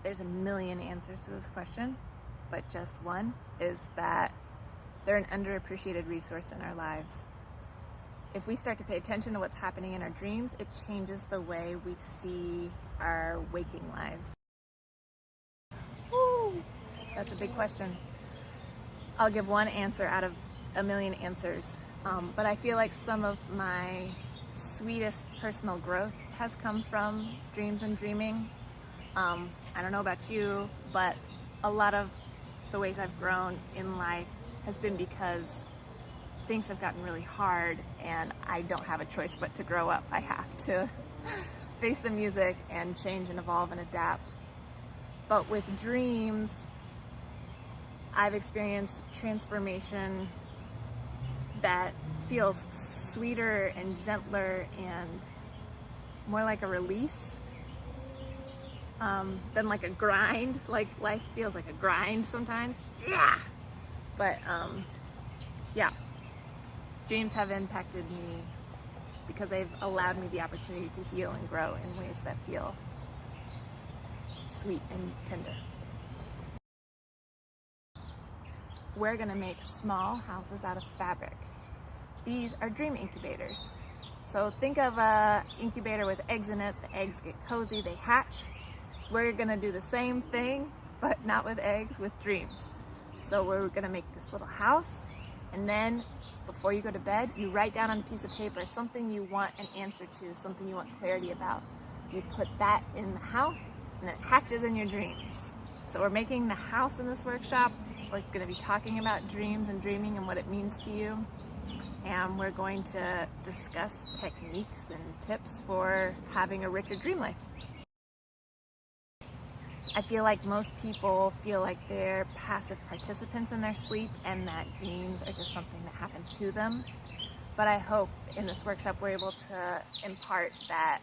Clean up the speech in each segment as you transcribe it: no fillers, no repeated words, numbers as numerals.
There's a million answers to this question, but just one is that they're an underappreciated resource in our lives. If we start to pay attention to what's happening in our dreams, it changes the way we see our waking lives. Woo! That's a big question. I'll give one answer out of a million answers, but I feel like some of my sweetest personal growth has come from dreams and dreaming. I don't know about you, but a lot of the ways I've grown in life has been because things have gotten really hard and I don't have a choice but to grow up. I have to face the music and change and evolve and adapt. But with dreams, I've experienced transformation that feels sweeter and gentler and more like a release than like a grind. Like life feels like a grind sometimes. Yeah. But yeah, dreams have impacted me because they've allowed me the opportunity to heal and grow in ways that feel sweet and tender. We're gonna make small houses out of fabric. These are dream incubators. So think of an incubator with eggs in it. The eggs get cozy, they hatch. We're gonna do the same thing, but not with eggs, with dreams. So we're gonna make this little house, and then before you go to bed, you write down on a piece of paper something you want an answer to, something you want clarity about. You put that in the house, and it hatches in your dreams. So we're making the house in this workshop. We're gonna be talking about dreams and dreaming and what it means to you. And we're going to discuss techniques and tips for having a richer dream life. I feel like most people feel like they're passive participants in their sleep and that dreams are just something that happen to them. But I hope in this workshop we're able to impart that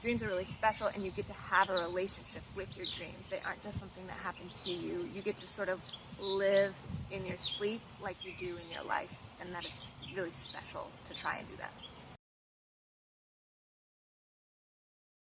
dreams are really special and you get to have a relationship with your dreams. They aren't just something that happen to you. You get to sort of live in your sleep like you do in your life, and that it's really special to try and do that.